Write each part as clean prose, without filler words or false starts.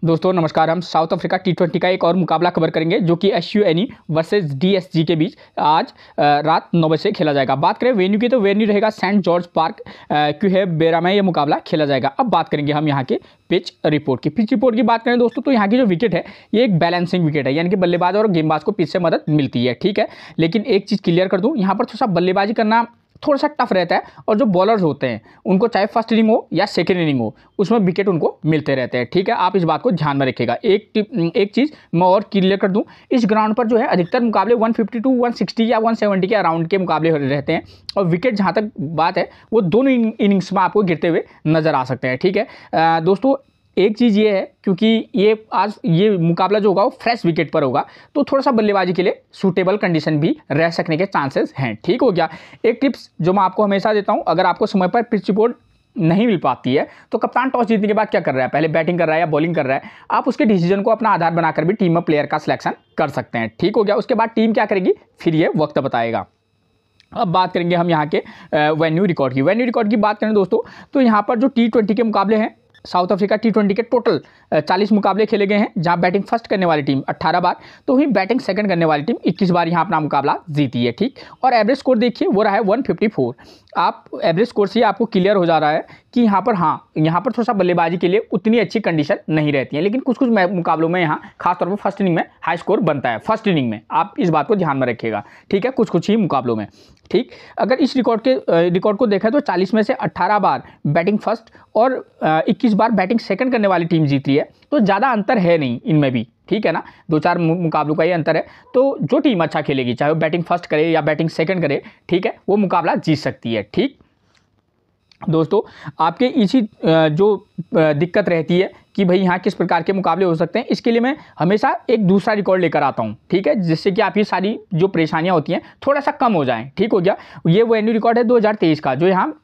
दोस्तों नमस्कार। हम साउथ अफ्रीका टी20 का एक और मुकाबला कवर करेंगे जो कि SUNE वर्सेस DSG के बीच आज रात 9 बजे से खेला जाएगा। बात करें वेन्यू की तो वेन्यू रहेगा सेंट जॉर्ज पार्क क्यूहेबेरा में ये मुकाबला खेला जाएगा। अब बात करेंगे हम यहाँ के पिच रिपोर्ट की। पिच रिपोर्ट की बात करें दोस्तों तो यहाँ की जो विकेट है ये एक बैलेंसिंग विकेट है, यानी कि बल्लेबाज और गेंदबाज को पिच से मदद मिलती है, ठीक है। लेकिन एक चीज़ क्लियर कर दूँ, यहाँ पर थोड़ा सा बल्लेबाजी करना थोड़ा सा टफ रहता है और जो बॉलर्स होते हैं उनको चाहे फर्स्ट इनिंग हो या सेकेंड इनिंग हो उसमें विकेट उनको मिलते रहते हैं, ठीक है। आप इस बात को ध्यान में रखिएगा। एक चीज़ मैं और क्लियर कर दूं, इस ग्राउंड पर जो है अधिकतर मुकाबले 152, 160 या 170 के अराउंड के मुकाबले रहते हैं और विकेट जहां तक बात है वो दोनों इनिंग्स में आपको गिरते हुए नजर आ सकते हैं, ठीक है। दोस्तों एक चीज़ ये है, क्योंकि ये आज ये मुकाबला जो होगा वो फ्रेश विकेट पर होगा तो थोड़ा सा बल्लेबाजी के लिए सूटेबल कंडीशन भी रह सकने के चांसेस हैं, ठीक हो गया। एक टिप्स जो मैं आपको हमेशा देता हूं, अगर आपको समय पर पिच रिपोर्ट नहीं मिल पाती है तो कप्तान टॉस जीतने के बाद क्या कर रहा है, पहले बैटिंग कर रहा है या बॉलिंग कर रहा है, आप उसके डिसीजन को अपना आधार बनाकर भी टीम में प्लेयर का सिलेक्शन कर सकते हैं, ठीक हो गया। उसके बाद टीम क्या करेगी फिर ये वक्त बताएगा। अब बात करेंगे हम यहाँ के वेन्यू रिकॉर्ड की। वेन्यू रिकॉर्ड की बात करें दोस्तों तो यहाँ पर जो T20 के मुकाबले हैं, साउथ अफ्रीका T20 के टोटल 40 मुकाबले खेले गए हैं, जहां बैटिंग फर्स्ट करने वाली टीम 18 बार तो वहीं बैटिंग सेकंड करने वाली टीम 21 बार यहां अपना मुकाबला जीती है, ठीक। और एवरेज स्कोर देखिए वो रहा है 154। आप एवरेज स्कोर से आपको क्लियर हो जा रहा है कि यहाँ पर यहाँ पर थोड़ा सा बल्लेबाजी के लिए उतनी अच्छी कंडीशन नहीं रहती है, लेकिन कुछ मुकाबलों में यहाँ खासतौर पर फर्स्ट इनिंग में हाई स्कोर बनता है। फर्स्ट इनिंग में आप इस बात को ध्यान में रखिएगा, ठीक है, कुछ ही मुकाबलों में, ठीक। अगर इस रिकॉर्ड को देखा तो 40 में से 18 बार बैटिंग फर्स्ट और 21 बार बैटिंग सेकंड करने वाली टीम जीती है, तो ज़्यादा अंतर है नहीं इनमें भी, ठीक है ना। 2-4 मुकाबलों का ये अंतर है, तो जो टीम अच्छा खेलेगी चाहे वो बैटिंग फर्स्ट करे या बैटिंग सेकंड करे, ठीक है, वो मुकाबला जीत सकती है, ठीक। दोस्तों आपके इसी जो दिक्कत रहती है कि भाई यहाँ किस प्रकार के मुकाबले हो सकते हैं, इसके लिए मैं हमेशा एक दूसरा रिकॉर्ड लेकर आता हूँ, ठीक है, जिससे कि आपकी सारी जो परेशानियाँ होती हैं थोड़ा सा कम हो जाएं, ठीक हो गया। ये वो वेन्यू रिकॉर्ड है 2023 का, जो यहाँ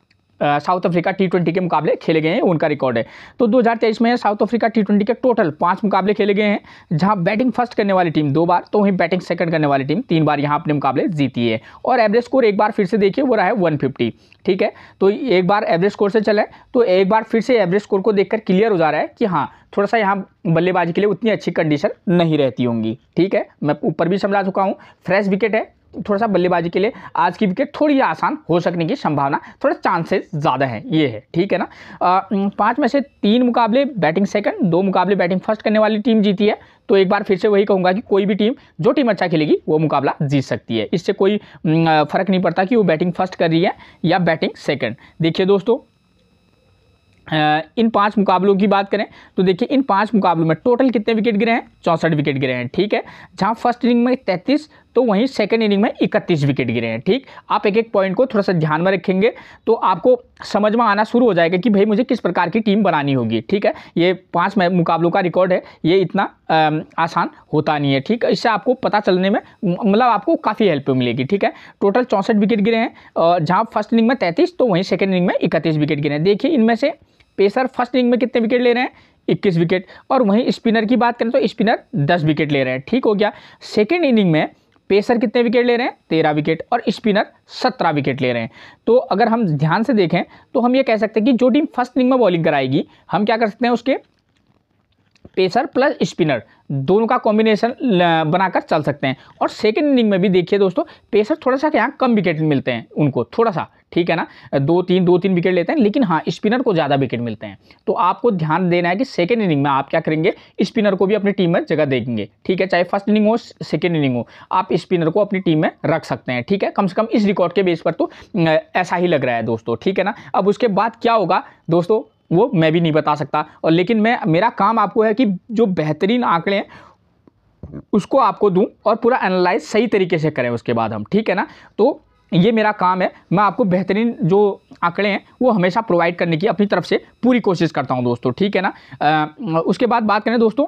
साउथ अफ्रीका T20 के मुकाबले खेले गए हैं उनका रिकॉर्ड है। तो 2023 में साउथ अफ्रीका T20 के टोटल 5 मुकाबले खेले गए हैं, जहां बैटिंग फर्स्ट करने वाली टीम 2 बार तो वहीं बैटिंग सेकंड करने वाली टीम 3 बार यहां अपने मुकाबले जीती है। और एवरेज स्कोर एक बार फिर से देखिए वो रहा है 150, ठीक है। तो एक बार एवरेज स्कोर से चले तो एक बार फिर से एवरेज स्कोर को देखकर क्लियर हो जा रहा है कि हाँ थोड़ा सा यहाँ बल्लेबाजी के लिए उतनी अच्छी कंडीशन नहीं रहती होंगी, ठीक है। मैं ऊपर भी समझा चुका हूँ, फ्रेश विकेट है, थोड़ा सा बल्लेबाजी के लिए आज की विकेट थोड़ी आसान हो सकने की संभावना, थोड़ा चांसेस ज़्यादा है, ये है, ठीक है ना। 5 में से 3 मुकाबले बैटिंग सेकंड, 2 मुकाबले बैटिंग फर्स्ट करने वाली टीम जीती है। तो एक बार फिर से वही कहूँगा कि कोई भी टीम जो टीम अच्छा खेलेगी वो मुकाबला जीत सकती है, इससे कोई फर्क नहीं पड़ता कि वो बैटिंग फर्स्ट कर रही है या बैटिंग सेकेंड। देखिए दोस्तों इन 5 मुकाबलों की बात करें तो देखिए इन 5 मुकाबलों में टोटल कितने विकेट गिरे हैं, 64 विकेट गिरे हैं, ठीक है। जहां फर्स्ट इनिंग में 33 तो वहीं सेकंड इनिंग में 31 विकेट गिरे हैं, ठीक। आप एक एक पॉइंट को थोड़ा सा ध्यान में रखेंगे तो आपको समझ में आना शुरू हो जाएगा कि भाई मुझे किस प्रकार की टीम बनानी होगी, ठीक है। ये 5 मुकाबलों का रिकॉर्ड है, ये इतना आसान होता नहीं है, ठीक है। इससे आपको पता चलने में मतलब आपको काफ़ी हेल्प मिलेगी, ठीक है। टोटल 64 विकेट गिरे हैं और जहाँ फर्स्ट इनिंग में 33 तो वहीं सेकेंड इनिंग में 31 विकेट गिरे हैं। देखिए इनमें से पेसर फर्स्ट इनिंग में कितने विकेट ले रहे हैं, 21 विकेट, और वहीं स्पिनर की बात करें तो स्पिनर 10 विकेट ले रहे हैं, ठीक हो गया। सेकेंड इनिंग में पेसर कितने विकेट ले रहे हैं, 13 विकेट, और स्पिनर 17 विकेट ले रहे हैं। तो अगर हम ध्यान से देखें तो हम ये कह सकते हैं कि जो टीम फर्स्ट इनिंग में बॉलिंग कराएगी हम क्या कर सकते हैं, उसके पेसर प्लस स्पिनर दोनों का कॉम्बिनेशन बनाकर चल सकते हैं। और सेकेंड इनिंग में भी देखिए दोस्तों पेसर थोड़ा सा क्या कम विकेट मिलते हैं उनको, थोड़ा सा, ठीक है ना, 2-3 विकेट लेते हैं, लेकिन हाँ स्पिनर को ज़्यादा विकेट मिलते हैं। तो आपको ध्यान देना है कि सेकेंड इनिंग में आप क्या करेंगे, स्पिनर को भी अपनी टीम में जगह देंगे, ठीक है। चाहे फर्स्ट इनिंग हो सेकेंड इनिंग हो आप स्पिनर को अपनी टीम में रख सकते हैं, ठीक है। कम से कम इस रिकॉर्ड के बेस पर तो ऐसा ही लग रहा है दोस्तों, ठीक है ना। अब उसके बाद क्या होगा दोस्तों वो मैं भी नहीं बता सकता, और लेकिन मेरा काम आपको है कि जो बेहतरीन आंकड़े हैं उसको आपको दूं और पूरा एनालाइज सही तरीके से करें उसके बाद हम, ठीक है ना। तो ये मेरा काम है, मैं आपको बेहतरीन जो आंकड़े हैं वो हमेशा प्रोवाइड करने की अपनी तरफ से पूरी कोशिश करता हूं दोस्तों, ठीक है ना। उसके बाद बात करें दोस्तों,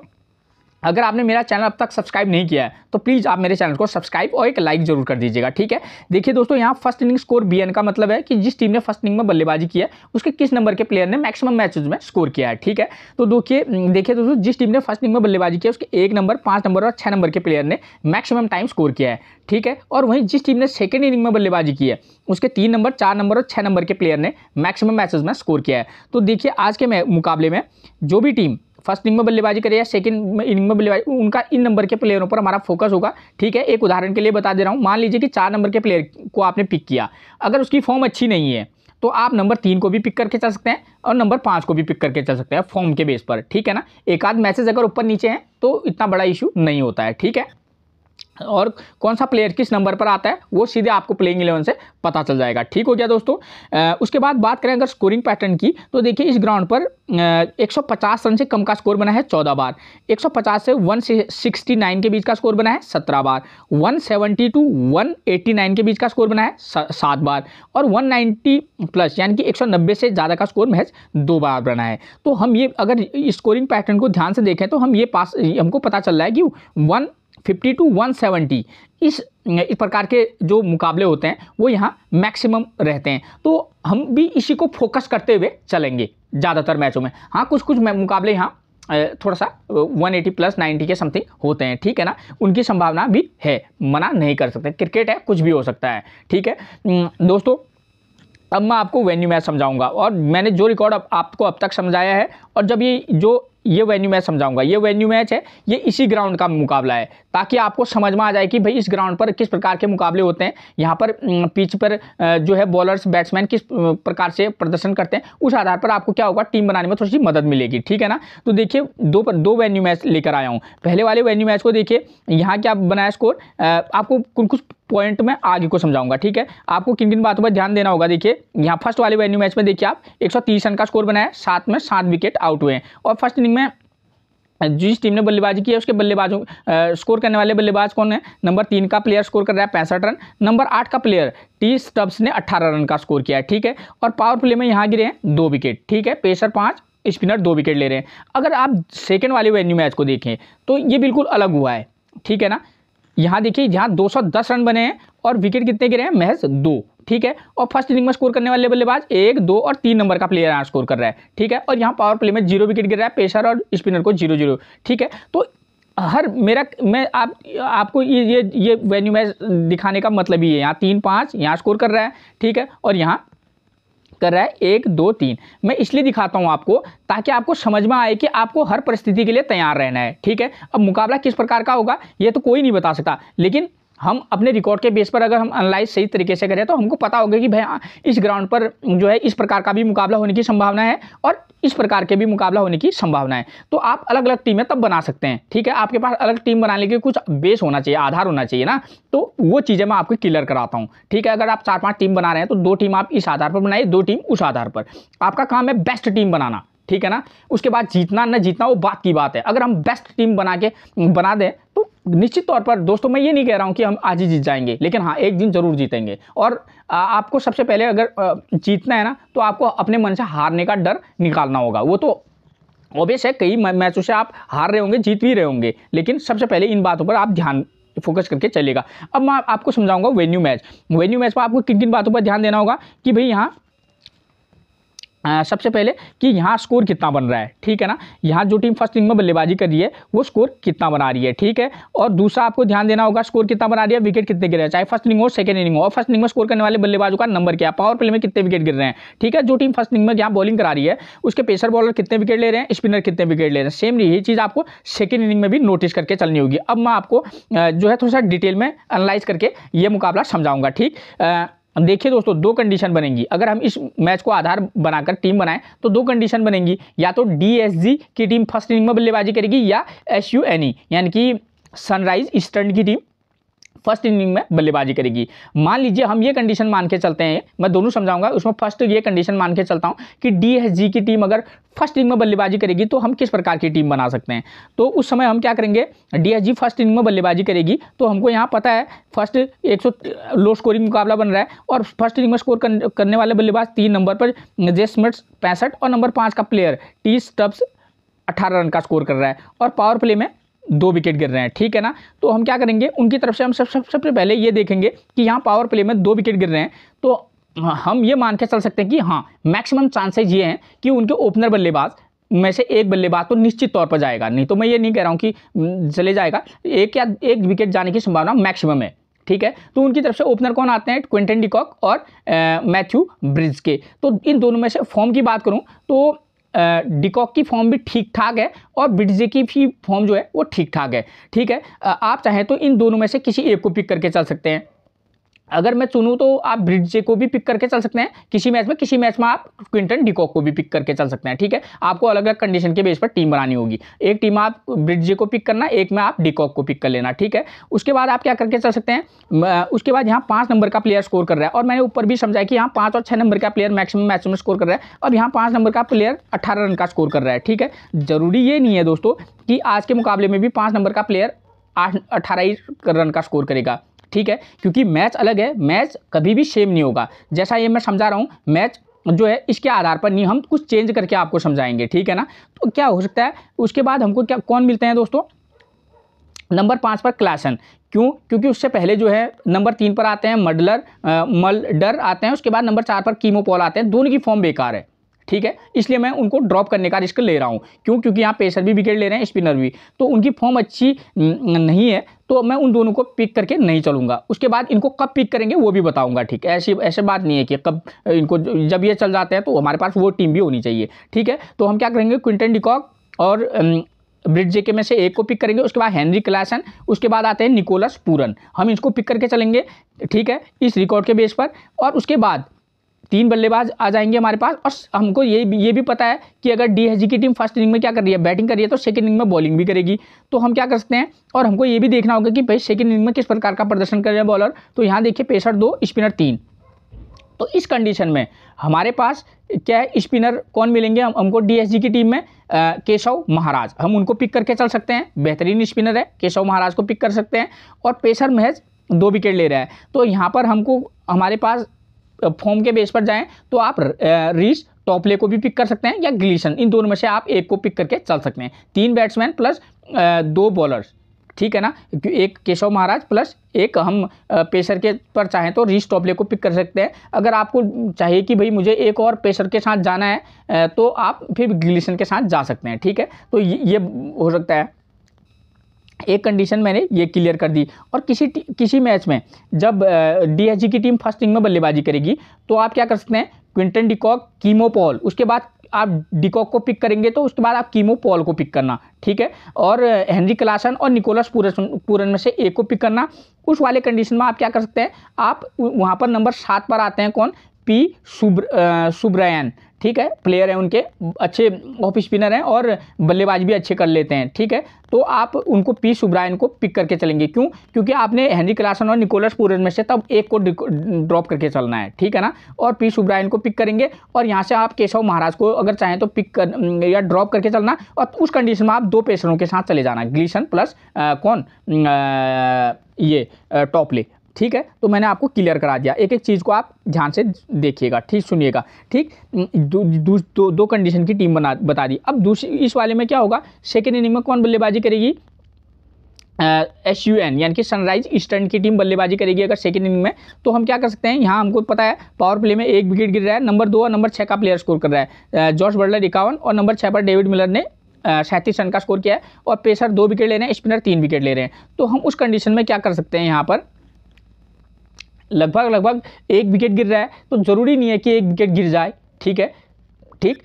अगर आपने मेरा चैनल अब तक सब्सक्राइब नहीं किया है तो प्लीज़ आप मेरे चैनल को सब्सक्राइब और एक लाइक जरूर कर दीजिएगा, ठीक है। देखिए दोस्तों यहाँ फर्स्ट इनिंग स्कोर BN का मतलब है कि जिस टीम ने फर्स्ट इनिंग में बल्लेबाजी की है उसके किस नंबर के प्लेयर ने मैक्सिमम मैचेस में स्कोर किया है, ठीक है। तो देखिए दोस्तों जिस टीम ने फर्स्ट इनिंग में बल्लेबाजी किया उसके 1 नंबर, 5 नंबर और 6 नंबर के प्लेयर ने मैक्सिमम टाइम स्कोर किया है, ठीक है। और वहीं जिस टीम ने सेकेंड इनिंग में बल्लेबाजी की है उसके 3 नंबर, 4 नंबर और 6 नंबर के प्लेयर ने मैक्सिमम मैचेस में स्कोर किया है। तो देखिए आज के मुकाबले में जो भी टीम फर्स्ट इनिंग में बल्लेबाजी करे या सेकंड इनिंग में बल्लेबाजी, उनका इन नंबर के प्लेयरों पर हमारा फोकस होगा। ठीक है, एक उदाहरण के लिए बता दे रहा हूँ, मान लीजिए कि 4 नंबर के प्लेयर को आपने पिक किया, अगर उसकी फॉर्म अच्छी नहीं है तो आप नंबर 3 को भी पिक करके चल सकते हैं और नंबर 5 को भी पिक करके चल सकते हैं फॉर्म के बेस पर। ठीक है ना, एक आध मैसेज अगर ऊपर नीचे है तो इतना बड़ा इशू नहीं होता है। ठीक है, और कौन सा प्लेयर किस नंबर पर आता है वो सीधे आपको प्लेइंग 11 से पता चल जाएगा। ठीक हो गया दोस्तों। उसके बाद बात करें अगर स्कोरिंग पैटर्न की, तो देखिए इस ग्राउंड पर 150 रन से कम का स्कोर बना है 14 बार, 150 से 169 के बीच का स्कोर बना है 17 बार, 170 टू 189 के बीच का स्कोर बना है 7 बार, और 190 प्लस यानी कि 190 से ज़्यादा का स्कोर महज 2 बार बना है। तो हम ये अगर स्कोरिंग पैटर्न को ध्यान से देखें तो हम ये हमको पता चल रहा है कि 150 टू 170 इस प्रकार के जो मुकाबले होते हैं वो यहाँ मैक्सिमम रहते हैं। तो हम भी इसी को फोकस करते हुए चलेंगे ज़्यादातर मैचों में। हाँ, कुछ कुछ मुकाबले यहाँ थोड़ा सा 180 प्लस 90 के समथिंग होते हैं। ठीक है ना, उनकी संभावना भी है, मना नहीं कर सकते, क्रिकेट है, कुछ भी हो सकता है। ठीक है दोस्तों, अब मैं आपको वेन्यू मैच समझाऊंगा, और मैंने जो रिकॉर्ड आपको अब तक समझाया है, और जब ये वेन्यू मैच समझाऊंगा, ये वेन्यू मैच है, ये इसी ग्राउंड का मुकाबला है, ताकि आपको समझ में आ जाए कि भाई इस ग्राउंड पर किस प्रकार के मुकाबले होते हैं। यहाँ पर पिच पर जो है बॉलर्स बैट्समैन किस प्रकार से प्रदर्शन करते हैं, उस आधार पर आपको क्या होगा, टीम बनाने में थोड़ी सी मदद मिलेगी। ठीक है ना, तो देखिए दो वेन्यू मैच लेकर आया हूँ। पहले वाले वेन्यू मैच को देखिए, यहाँ क्या बनाया स्कोर, आपको कुछ पॉइंट में आगे को समझाऊंगा। ठीक है, आपको किन किन बातों पर ध्यान देना होगा। देखिए यहाँ फर्स्ट वाले वेन्यू मैच में देखिए आप 130 रन का स्कोर बनाया, 7 में 7 विकेट आउट हुए हैं, और फर्स्ट इनिंग में जिस टीम ने बल्लेबाजी की है उसके बल्लेबाजों स्कोर करने वाले बल्लेबाज कौन है, नंबर 3 का प्लेयर स्कोर कर रहा है 65 रन, नंबर 8 का प्लेयर टी स्टब्स ने 18 रन का स्कोर किया है। ठीक है, और पावर प्ले में यहाँ गिरे हैं 2 विकेट। ठीक है, पेसर 5, स्पिनर 2 विकेट ले रहे हैं। अगर आप सेकेंड वाले वेन्यू मैच को देखें तो ये बिल्कुल अलग हुआ है। ठीक है ना, यहाँ देखिए, यहाँ 210 रन बने हैं और विकेट कितने गिरे हैं, महज 2। ठीक है, और फर्स्ट इनिंग में स्कोर करने वाले बल्लेबाज 1, 2 और 3 नंबर का प्लेयर यहाँ स्कोर कर रहा है। ठीक है, और यहाँ पावर प्ले में 0 विकेट गिर रहा है, पेसर और स्पिनर को 0-0। ठीक है, तो मैं आपको ये वेन्यू मैच दिखाने का मतलब ही है, यहाँ 3-5 यहाँ स्कोर कर रहा है। ठीक है, और यहाँ कर रहा है 1, 2, 3। मैं इसलिए दिखाता हूँ आपको, ताकि आपको समझ में आए कि आपको हर परिस्थिति के लिए तैयार रहना है। ठीक है, अब मुकाबला किस प्रकार का होगा ये तो कोई नहीं बता सकता, लेकिन हम अपने रिकॉर्ड के बेस पर अगर हम एनालाइज सही तरीके से करें तो हमको पता होगा कि भाई इस ग्राउंड पर जो है इस प्रकार का भी मुकाबला होने की संभावना है और इस प्रकार के भी मुकाबला होने की संभावना है। तो आप अलग अलग टीमें तब बना सकते हैं। ठीक है, आपके पास अलग टीम बनाने के कुछ बेस होना चाहिए, आधार होना चाहिए ना, तो वो चीज़ें मैं आपको क्लियर कराता हूँ। ठीक है, अगर आप 4-5 टीम बना रहे हैं तो 2 टीम आप इस आधार पर बनाइए, 2 टीम उस आधार पर। आपका काम है बेस्ट टीम बनाना। ठीक है ना, उसके बाद जीतना न जीतना वो बात की बात है। अगर हम बेस्ट टीम बना दें तो निश्चित तौर पर दोस्तों, मैं ये नहीं कह रहा हूं कि हम आज ही जीत जाएंगे, लेकिन हाँ एक दिन जरूर जीतेंगे। और आपको सबसे पहले अगर जीतना है ना, तो आपको अपने मन से हारने का डर निकालना होगा। वो तो ऑब्वियस है, कई मैचों से आप हार रहे होंगे, जीत भी रहे होंगे, लेकिन सबसे पहले इन बातों पर आप ध्यान फोकस करके चलेगा। अब मैं आपको समझाऊंगा वेन्यू मैच पर आपको किन किन बातों पर ध्यान देना होगा कि भाई यहाँ सबसे पहले कि यहाँ स्कोर कितना बन रहा है। ठीक है ना, यहाँ जो टीम फर्स्ट इनिंग में बल्लेबाजी कर रही है वो स्कोर कितना बना रही है। ठीक है, और दूसरा आपको ध्यान देना होगा स्कोर कितना बना रही है, विकेट कितने गिर रहे हैं, चाहे फर्स्ट इनिंग हो सेकंड इनिंग हो, और फर्स्ट इनिंग में स्कोर करने वाले बल्लेबाजों का नंबर क्या है, पावर प्ले में कितने विकेट गिर रहे हैं। ठीक है, जो टीम फर्स्ट इनिंग में यहाँ बॉलिंग करा रही है उसके पेसर बॉलर कितने विकेट ले रहे हैं, स्पिनर कितने विकेट ले रहे हैं। सेम यही चीज़ आपको सेकेंड इनिंग में भी नोटिस करके चलनी होगी। अब मैं आपको जो है थोड़ा सा डिटेल में एनालाइज करके ये मुकाबला समझाऊंगा। ठीक, देखिए दोस्तों, 2 कंडीशन बनेंगी। अगर हम इस मैच को आधार बनाकर टीम बनाएं तो 2 कंडीशन बनेंगी, या तो DSG की टीम फर्स्ट इनिंग में बल्लेबाजी करेगी, या SUNE यानी कि सनराइज ईस्टर्न की टीम फर्स्ट इनिंग में बल्लेबाजी करेगी। मान लीजिए हम ये कंडीशन मान के चलते हैं, मैं दोनों समझाऊंगा, उसमें फर्स्ट ये कंडीशन मान के चलता हूं कि DSG की टीम अगर फर्स्ट इनिंग में बल्लेबाजी करेगी तो हम किस प्रकार की टीम बना सकते हैं। तो उस समय हम क्या करेंगे, DSG फर्स्ट इनिंग में बल्लेबाजी करेगी तो हमको यहाँ पता है फर्स्ट 100 लो स्कोरिंग मुकाबला बन रहा है, और फर्स्ट इनिंग में स्कोर करने वाले बल्लेबाज 3 नंबर पर जे स्मिथ 65 और नंबर 5 का प्लेयर टी स्टब्स 18 रन का स्कोर कर रहा है, और पावर प्ले में 2 विकेट गिर रहे हैं। ठीक है ना, तो हम क्या करेंगे, उनकी तरफ से हम सबसे पहले ये देखेंगे कि यहाँ पावर प्ले में 2 विकेट गिर रहे हैं, तो हम ये मान के चल सकते हैं कि हाँ मैक्सिमम चांसेस ये हैं कि उनके ओपनर बल्लेबाज में से एक बल्लेबाज तो निश्चित तौर पर जाएगा। नहीं तो मैं ये नहीं कह रहा हूँ कि चले जाएगा, एक विकेट जाने की संभावना मैक्सिमम है। ठीक है, तो उनकी तरफ से ओपनर कौन आते हैं, क्विंटन डिकॉक और मैथ्यू ब्रिज के। तो इन दोनों में से फॉर्म की बात करूँ तो डिकॉक की फॉर्म भी ठीक ठाक है और ब्रिड्जे की भी फॉर्म जो है वो ठीक ठाक है। ठीक है, आप चाहें तो इन दोनों में से किसी एक को पिक करके चल सकते हैं। अगर मैं चुनूं तो आप ब्रिड्जे को भी पिक करके चल सकते हैं किसी मैच में आप क्विंटन डिकॉक को भी पिक करके चल सकते हैं। ठीक है, आपको अलग अलग कंडीशन के बेस पर टीम बनानी होगी। एक टीम आप ब्रिड्जे को पिक करना, एक में आप डिकॉक को पिक कर लेना। ठीक है, उसके बाद आप क्या करके चल सकते हैं, उसके बाद यहाँ 5 नंबर का प्लेयर स्कोर कर रहा है और मैंने ऊपर भी समझाया कि यहाँ 5 और 6 नंबर का प्लेयर मैक्सिमम मैच में स्कोर कर रहा है और यहाँ 5 नंबर का प्लेयर 18 रन का स्कोर कर रहा है। ठीक है, जरूरी ये नहीं है दोस्तों कि आज के मुकाबले में भी 5 नंबर का प्लेयर 18 रन का स्कोर करेगा। ठीक है, क्योंकि मैच अलग है, मैच कभी भी सेम नहीं होगा। जैसा ये मैं समझा रहा हूँ, मैच जो है इसके आधार पर नहीं, हम कुछ चेंज करके आपको समझाएंगे। ठीक है ना, तो क्या हो सकता है उसके बाद हमको क्या कौन मिलते हैं दोस्तों, नंबर 5 पर क्लासन। क्यों, क्योंकि उससे पहले जो है नंबर 3 पर आते हैं मल्डर आते हैं, उसके बाद नंबर 4 पर कीमोपॉल आते हैं। दोनों की फॉर्म बेकार है। ठीक है, इसलिए मैं उनको ड्रॉप करने का रिस्क ले रहा हूं। क्यों, क्योंकि यहाँ पेसर भी विकेट ले रहे हैं, स्पिनर भी, तो उनकी फॉर्म अच्छी नहीं है, तो मैं उन दोनों को पिक करके नहीं चलूंगा। उसके बाद इनको कब पिक करेंगे वो भी बताऊंगा। ठीक है, ऐसे बात नहीं है कि कब इनको, जब ये चल जाते हैं तो हमारे पास वो टीम भी होनी चाहिए। ठीक है, तो हम क्या करेंगे, क्विंटन डिकॉक और ब्रिड्जे के में से एक को पिक करेंगे, उसके बाद हेनरी क्लासन, उसके बाद आते हैं निकोलस पूरन, हम इसको पिक करके चलेंगे। ठीक है, इस रिकॉर्ड के बेस पर। और उसके बाद 3 बल्लेबाज आ जाएंगे हमारे पास और हमको ये भी पता है कि अगर डीएसजी की टीम फर्स्ट इनिंग में क्या कर रही है, बैटिंग कर रही है, तो सेकंड इनिंग में बॉलिंग भी करेगी। तो हम क्या कर सकते हैं, और हमको ये भी देखना होगा कि भाई सेकंड इनिंग में किस प्रकार का प्रदर्शन कर रहे हैं बॉलर। तो यहाँ देखिए पेसर 2 स्पिनर 3, तो इस कंडीशन में हमारे पास क्या है, स्पिनर कौन मिलेंगे हमको डीएसजी की टीम में, केशव महाराज, हम उनको पिक करके चल सकते हैं। बेहतरीन स्पिनर है, केशव महाराज को पिक कर सकते हैं। और पेसर महज 2 विकेट ले रहा है, तो यहाँ पर हमको हमारे पास फॉर्म के बेस पर जाएं तो आप रीस टॉपले को भी पिक कर सकते हैं या ग्लीसन, इन दोनों में से आप एक को पिक करके चल सकते हैं। 3 बैट्समैन प्लस 2 बॉलर्स। ठीक है ना, एक केशव महाराज प्लस एक हम पेसर के पर चाहें तो रीस टॉपले को पिक कर सकते हैं। अगर आपको चाहिए कि भाई मुझे एक और पेसर के साथ जाना है तो आप फिर ग्लीसन के साथ जा सकते हैं। ठीक है, तो ये हो सकता है। एक कंडीशन मैंने ये क्लियर कर दी। और किसी मैच में जब डीएसजी की टीम फर्स्ट इनिंग में बल्लेबाजी करेगी तो आप क्या कर सकते हैं, क्विंटन डिकॉक, कीमोपॉल, उसके बाद आप डिकॉक को पिक करेंगे तो उसके बाद आप कीमोपॉल को पिक करना। ठीक है, और हेनरी क्लासन और निकोलस पूरन में से एक को पिक करना। उस वाले कंडीशन में आप क्या कर सकते हैं, आप वहाँ पर नंबर 7 पर आते हैं कौन, पी सुब्रायन। ठीक है, प्लेयर हैं उनके, अच्छे ऑफ स्पिनर हैं और बल्लेबाज भी अच्छे कर लेते हैं। ठीक है, तो आप उनको पी सुब्रायन को पिक करके चलेंगे। क्यों, क्योंकि आपने हेनरी क्लासन और निकोलस पूरन में से तब एक को ड्रॉप करके चलना है। ठीक है ना, और पी सुब्रायन को पिक करेंगे और यहाँ से आप केशव महाराज को अगर चाहें तो पिक कर या ड्रॉप करके चलना। और उस कंडीशन में आप 2 पेसरों के साथ चले जाना, ग्लीसन प्लस ये टॉपले। ठीक है, तो मैंने आपको क्लियर करा दिया। एक एक चीज़ को आप ध्यान से देखिएगा, ठीक, सुनिएगा। ठीक, दो कंडीशन की टीम बता दी। अब दूसरी इस वाले में क्या होगा, सेकेंड इनिंग में कौन बल्लेबाजी करेगी, SUN यानी कि सनराइज ईस्टर्न की टीम बल्लेबाजी करेगी अगर सेकेंड इनिंग में। तो हम क्या कर सकते हैं, यहाँ हमको पता है पावर प्ले में 1 विकेट गिर रहा है, नंबर 2 और नंबर 6 का प्लेयर स्कोर कर रहा है। जॉर्ज बटलर 51 और नंबर 6 पर डेविड मिलर ने 37 रन का स्कोर किया है और पेसर 2 विकेट ले रहे हैं, स्पिनर 3 विकेट ले रहे हैं। तो हम उस कंडीशन में क्या कर सकते हैं, यहाँ पर लगभग 1 विकेट गिर रहा है, तो ज़रूरी नहीं है कि 1 विकेट गिर जाए। ठीक है, ठीक,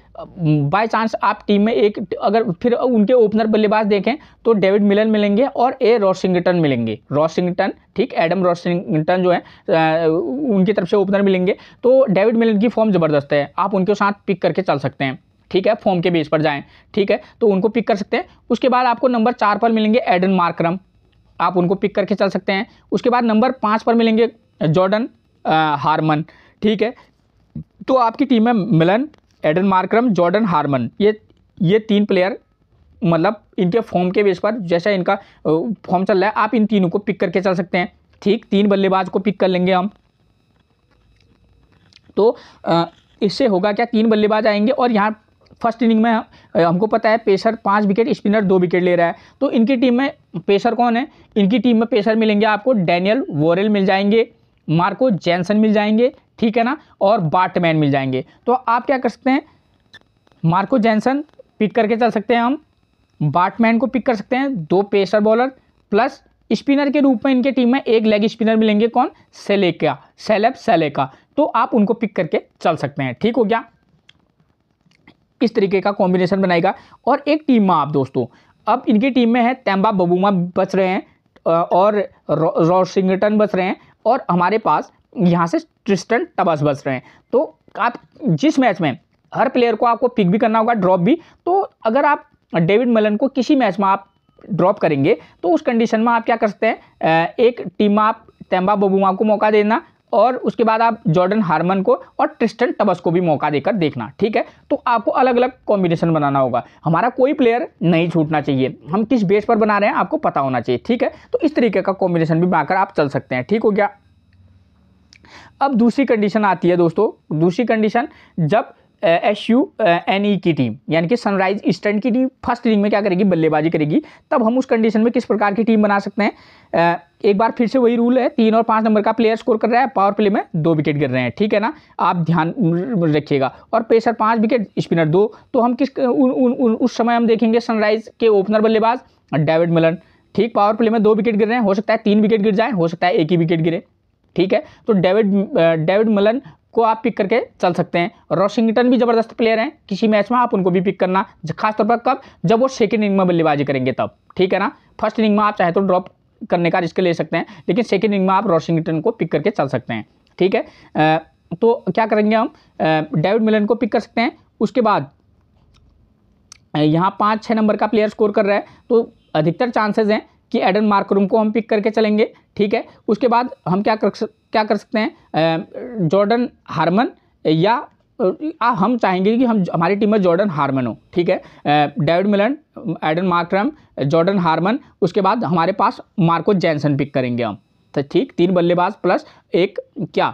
बाय चांस आप टीम में एक, अगर फिर उनके ओपनर बल्लेबाज देखें तो डेविड मिलर मिलेंगे और रॉसिंगटन मिलेंगे, रॉसिंगटन, ठीक, एडम रॉसिंगटन जो है उनकी तरफ से ओपनर मिलेंगे। तो डेविड मिलर की फॉर्म ज़बरदस्त है, आप उनके साथ पिक करके चल सकते हैं। ठीक है, फॉर्म के बेस पर जाएं। ठीक है, तो उनको पिक कर सकते हैं। उसके बाद आपको नंबर 4 पर मिलेंगे एडन मार्करम, आप उनको पिक करके चल सकते हैं। उसके बाद नंबर 5 पर मिलेंगे जॉर्डन हार्मन। ठीक है, तो आपकी टीम में मिलन, एडन मार्करम, जॉर्डन हार्मन, ये 3 प्लेयर, मतलब इनके फॉर्म के बेस पर जैसा इनका फॉर्म चल रहा है आप इन तीनों को पिक करके चल सकते हैं। ठीक, 3 बल्लेबाज को पिक कर लेंगे हम। तो इससे होगा क्या, 3 बल्लेबाज आएंगे और यहाँ फर्स्ट इनिंग में हमको पता है पेसर 5 विकेट, स्पिनर 2 विकेट ले रहा है। तो इनकी टीम में पेसर कौन है, इनकी टीम में पेसर मिलेंगे आपको डैनियल वोरेल मिल जाएंगे, मार्को जैनसन मिल जाएंगे, ठीक है ना, और बार्टमैन मिल जाएंगे। तो आप क्या कर सकते हैं, मार्को जैनसन पिक करके चल सकते हैं हम, बार्टमैन को पिक कर सकते हैं, 2 पेसर बॉलर प्लस स्पिनर के रूप में इनके टीम में 1 लेग स्पिनर मिलेंगे, कौन, सेलेका। तो आप उनको पिक करके चल सकते हैं। ठीक हो गया। इस तरीके का कॉम्बिनेशन बनाएगा। और एक टीम में आप दोस्तों, अब इनकी टीम में है तेम्बा बबूमा बच रहे हैं और रॉशिंगटन बच रहे हैं, और हमारे पास यहाँ से ट्रिस्टन टबस बच रहे हैं। तो आप जिस मैच में हर प्लेयर को आपको पिक भी करना होगा, ड्रॉप भी, तो अगर आप डेविड मिलन को किसी मैच में आप ड्रॉप करेंगे तो उस कंडीशन में आप क्या कर सकते हैं, एक टीम में आप तेम्बा बबूमा को मौका देना और उसके बाद आप जॉर्डन हार्मन को और ट्रिस्टन टबस को भी मौका देकर देखना, ठीक है। तो आपको अलग अलग कॉम्बिनेशन बनाना होगा, हमारा कोई प्लेयर नहीं छूटना चाहिए, हम किस बेस पर बना रहे हैं आपको पता होना चाहिए, ठीक है। तो इस तरीके का कॉम्बिनेशन भी बनाकर आप चल सकते हैं, ठीक हो गया। अब दूसरी कंडीशन आती है दोस्तों, दूसरी कंडीशन जब SUNE की टीम यानी कि सनराइज ईस्टर्न की टीम फर्स्ट इनिंग में क्या करेगी, बल्लेबाजी करेगी, तब हम उस कंडीशन में किस प्रकार की टीम बना सकते हैं। एक बार फिर से वही रूल है, 3 और 5 नंबर का प्लेयर स्कोर कर रहा है, पावर प्ले में 2 विकेट गिर रहे हैं, ठीक है ना, आप ध्यान रखिएगा। और पेसर 5 विकेट, स्पिनर 2, तो हम किस उस समय हम देखेंगे सनराइज के ओपनर बल्लेबाज डेविड मिलन, ठीक, पावर प्ले में 2 विकेट गिर रहे हैं, हो सकता है 3 विकेट गिर जाए, हो सकता है 1 ही विकेट गिरे, ठीक है। तो डेविड मिलन को आप पिक करके चल सकते हैं। रॉशिंगटन भी ज़बरदस्त प्लेयर हैं, किसी मैच में आप उनको भी पिक करना, खासतौर पर कब, जब वो सेकंड इनिंग में बल्लेबाजी करेंगे तब, ठीक है ना। फर्स्ट इनिंग में आप चाहे तो ड्रॉप करने का रिस्क ले सकते हैं, लेकिन सेकंड इनिंग में आप रॉशिंगटन को पिक करके चल सकते हैं, ठीक है। तो क्या करेंगे हम, डेविड मिलन को पिक कर सकते हैं। उसके बाद यहाँ 5-6 नंबर का प्लेयर स्कोर कर रहा है, तो अधिकतर चांसेस हैं कि एडन मार्करम को हम पिक करके चलेंगे, ठीक है। उसके बाद हम क्या कर सकते हैं, जॉर्डन हार्मन, या हम चाहेंगे कि हमारी टीम में जॉर्डन हार्मन हो, ठीक है। डेविड मिलन, एडन मार्करम, जॉर्डन हार्मन, उसके बाद हमारे पास मार्को जैनसन पिक करेंगे हम, तो ठीक, 3 बल्लेबाज प्लस एक क्या,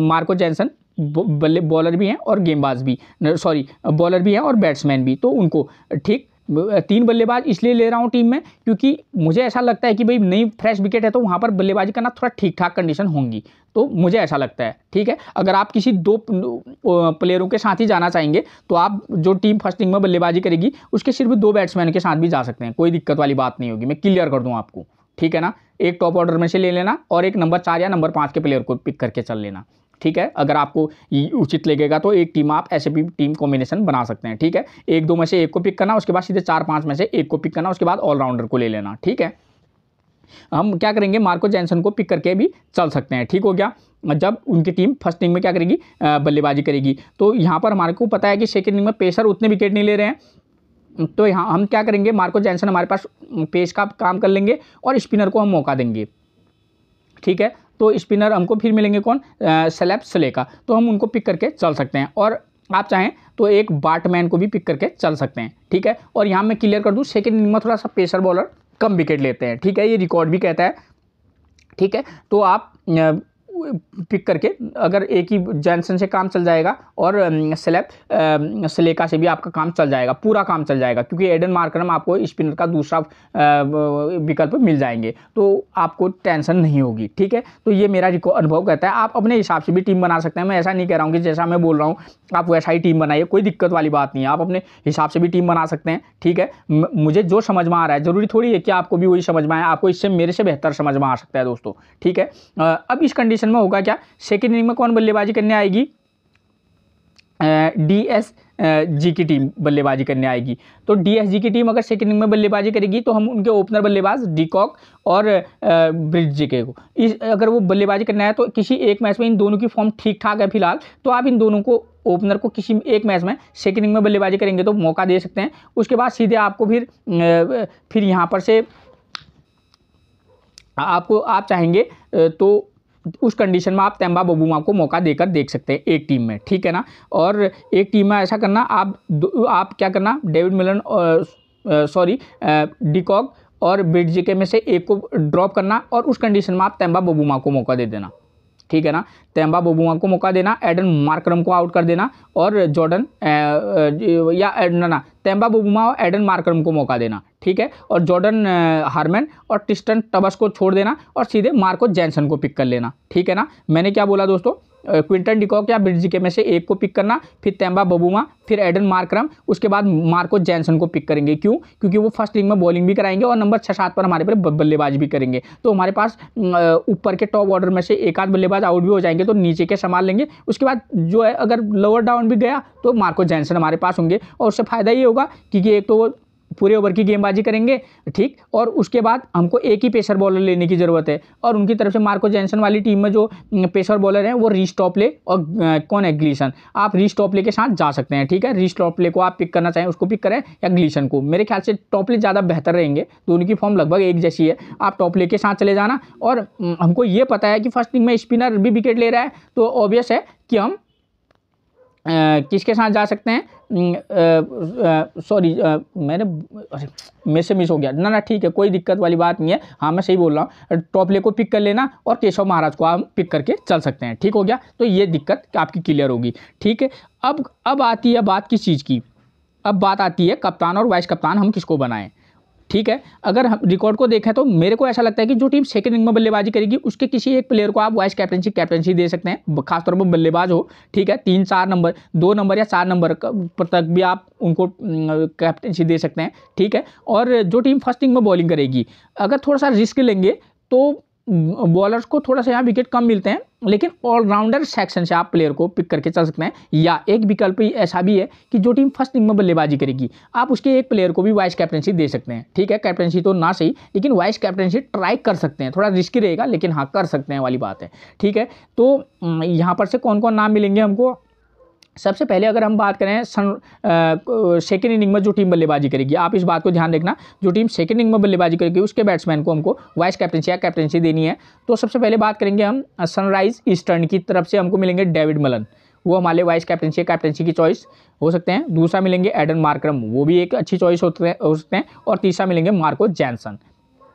मार्को जैनसन बॉलर भी हैं और गेंदबाज भी, सॉरी बॉलर भी हैं और बैट्समैन भी, तो उनको, ठीक, 3 बल्लेबाज इसलिए ले रहा हूँ टीम में क्योंकि मुझे ऐसा लगता है कि भाई नई फ्रेश विकेट है तो वहाँ पर बल्लेबाजी करना थोड़ा ठीक ठाक कंडीशन होंगी, तो मुझे ऐसा लगता है, ठीक है। अगर आप किसी 2 प्लेयरों के साथ ही जाना चाहेंगे तो आप जो टीम फर्स्ट इनिंग में बल्लेबाजी करेगी उसके सिर्फ 2 बैट्समैन के साथ भी जा सकते हैं, कोई दिक्कत वाली बात नहीं होगी, मैं क्लियर कर दूँ आपको, ठीक है ना। एक टॉप ऑर्डर में से ले लेना और एक नंबर 4 या नंबर 5 के प्लेयर को पिक करके चल लेना, ठीक है। अगर आपको उचित लगेगा तो एक टीम आप ऐसे भी टीम कॉम्बिनेशन बना सकते हैं, ठीक है। 1-2 में से एक को पिक करना, उसके बाद सीधे 4-5 में से एक को पिक करना, उसके बाद ऑलराउंडर को ले लेना, ठीक है। हम क्या करेंगे, मार्को जैनसन को पिक करके भी चल सकते हैं, ठीक हो गया। जब उनकी टीम फर्स्ट इनिंग में क्या करेगी, बल्लेबाजी करेगी, तो यहाँ पर हमारे को पता है कि सेकेंड इनिंग में पेसर उतने विकेट नहीं ले रहे हैं, तो यहाँ हम क्या करेंगे, मार्को जैनसन हमारे पास पेस का काम कर लेंगे और स्पिनर को हम मौका देंगे, ठीक है। तो स्पिनर हमको फिर मिलेंगे कौन, सेलेब स्लेका, तो हम उनको पिक करके चल सकते हैं। और आप चाहें तो एक बार्टमैन को भी पिक करके चल सकते हैं, ठीक है। और यहाँ मैं क्लियर कर दूँ, सेकंड इनिंग में थोड़ा सा पेसर बॉलर कम विकेट लेते हैं, ठीक है, ये रिकॉर्ड भी कहता है, ठीक है। तो आप पिक करके अगर एक ही जैनसन से काम चल जाएगा और स्लेका से भी आपका काम चल जाएगा, पूरा काम चल जाएगा, क्योंकि एडन मार्करम आपको स्पिनर का दूसरा विकल्प मिल जाएंगे, तो आपको टेंशन नहीं होगी, ठीक है। तो ये मेरा अनुभव कहता है, आप अपने हिसाब से भी टीम बना सकते हैं, मैं ऐसा नहीं कह रहा हूँ कि जैसा मैं बोल रहा हूँ आप वैसा ही टीम बनाइए, कोई दिक्कत वाली बात नहीं है, आप अपने हिसाब से भी टीम बना सकते हैं, ठीक है। मुझे जो समझ में आ रहा है, जरूरी थोड़ी है कि आपको भी वही समझ में आए, आपको इससे मेरे से बेहतर समझ में आ सकता है दोस्तों, ठीक है। अब इस कंडीशन में होगा क्या, सेकेंड इनिंग में कौन बल्लेबाजी करने आएगी, DSG की टीम बल्लेबाजी करने आएगी। तो DSG की टीम अगर सेकेंड इनिंग में बल्लेबाजी करेगी तो हम उनके ओपनर बल्लेबाज डिकॉक और ब्रिड्जिके को, अगर वो बल्लेबाजी करना है तो किसी एक मैच में इन दोनों की फॉर्म ठीक ठाक है फिलहाल, तो आप इन दोनों को ओपनर को किसी एक मैच में सेकेंड इनिंग में बल्लेबाजी करेंगे तो मौका दे सकते हैं। उसके बाद सीधे आपको फिर यहाँ पर से आप चाहेंगे तो उस कंडीशन में आप तेम्बा बबूमा को मौका देकर देख सकते हैं एक टीम में, ठीक है ना। और एक टीम में ऐसा करना, आप क्या करना, डेविड मिलन सॉरी डिकॉक और ब्रिड्जिके में से एक को ड्रॉप करना और उस कंडीशन में आप तेम्बा बबूमा को मौका दे देना, ठीक है ना। तेम्बा बबूमा को मौका देना, एडन मार्करम को आउट कर देना और जॉर्डन तेम्बा बबूमा और एडन मार्करम को मौका देना, ठीक है। और जॉर्डन हार्मन और ट्रिस्टन टबस को छोड़ देना और सीधे मार्को जैनसन को पिक कर लेना, ठीक है ना। मैंने क्या बोला दोस्तों, क्विंटन डिकॉक या ब्रिड्जिके में से एक को पिक करना, फिर तेम्बा बबूमा, फिर एडन मार्करम, उसके बाद मार्को जैनसन को पिक करेंगे। क्यों? क्योंकि वो फर्स्ट इनिंग में बॉलिंग भी कराएंगे और नंबर 6-7 पर हमारे पर बल्लेबाजी भी करेंगे। तो हमारे पास ऊपर के टॉप ऑर्डर में से एक आध बल्लेबाज आउट भी हो जाएंगे तो नीचे के संभाल लेंगे। उसके बाद जो है अगर लोअर डाउन भी गया तो मार्को जैनसन हमारे पास होंगे और उससे फायदा ये होगा क्योंकि एक तो वो पूरे ओवर की गेंदबाजी करेंगे, ठीक, और उसके बाद हमको एक ही पेसर बॉलर लेने की ज़रूरत है और उनकी तरफ से मार्को जैनसन वाली टीम में जो पेसर बॉलर हैं वो रीस टॉपले और कौन है, ग्लीसन। आप रीस टॉपले के साथ जा सकते हैं, ठीक है। रीस टॉपले को आप पिक करना चाहें उसको पिक करें या ग्लीसन को। मेरे ख्याल से टॉपले ज़्यादा बेहतर रहेंगे, दोनों की फॉर्म लगभग एक जैसी है। आप टॉपले के साथ चले जाना और हमको ये पता है कि फर्स्ट इनिंग में स्पिनर भी विकेट ले रहा है तो ऑब्वियस है कि हम किसके साथ जा सकते हैं। सॉरी मैंने मेरे से मिस हो गया ना, ठीक है, कोई दिक्कत वाली बात नहीं है। हाँ मैं सही बोल रहा हूँ, टॉपले को पिक कर लेना और केशव महाराज को आप पिक करके चल सकते हैं, ठीक हो गया। तो ये दिक्कत आपकी क्लियर होगी, ठीक है। अब आती है बात किस चीज़ की, अब बात आती है कप्तान और वाइस कप्तान हम किसको बनाएं, ठीक है। अगर हम रिकॉर्ड को देखें तो मेरे को ऐसा लगता है कि जो टीम सेकंड इनिंग में बल्लेबाजी करेगी उसके किसी एक प्लेयर को आप वाइस कैप्टनसी दे सकते हैं, खासतौर पर बल्लेबाज हो, ठीक है। 3-4 नंबर, 2 नंबर या 4 नंबर तक भी आप उनको कैप्टनसी दे सकते हैं, ठीक है। और जो टीम फर्स्ट इनिंग में बॉलिंग करेगी अगर थोड़ा सा रिस्क लेंगे तो बॉलर्स को थोड़ा सा यहाँ विकेट कम मिलते हैं, लेकिन ऑलराउंडर सेक्शन से आप प्लेयर को पिक करके चल सकते हैं। या एक विकल्प ऐसा भी है कि जो टीम फर्स्ट इनिंग में बल्लेबाजी करेगी आप उसके एक प्लेयर को भी वाइस कैप्टनसी दे सकते हैं, ठीक है। कैप्टनसी तो ना सही लेकिन वाइस कैप्टनसी ट्राई कर सकते हैं, थोड़ा रिस्की रहेगा लेकिन हाँ कर सकते हैं वाली बात है, ठीक है। तो यहाँ पर से कौन कौन नाम मिलेंगे हमको, सबसे पहले अगर हम बात करें सेकेंड इनिंग में जो टीम बल्लेबाजी करेगी, आप इस बात को ध्यान रखना, जो टीम सेकेंड इनिंग में बल्लेबाजी करेगी उसके बैट्समैन को हमको वाइस कैप्टनसी या कैप्टनसी देनी है। तो सबसे पहले बात करेंगे हम सनराइज ईस्टर्न की तरफ से हमको मिलेंगे डेविड मलन, वो हमारे वाइस कैप्टनसी या कैप्टनसी की चॉइस हो सकते हैं। दूसरा मिलेंगे एडन मार्करम, वो भी एक अच्छी चॉइस हो सकते हैं। और तीसरा मिलेंगे मार्को जैनसन,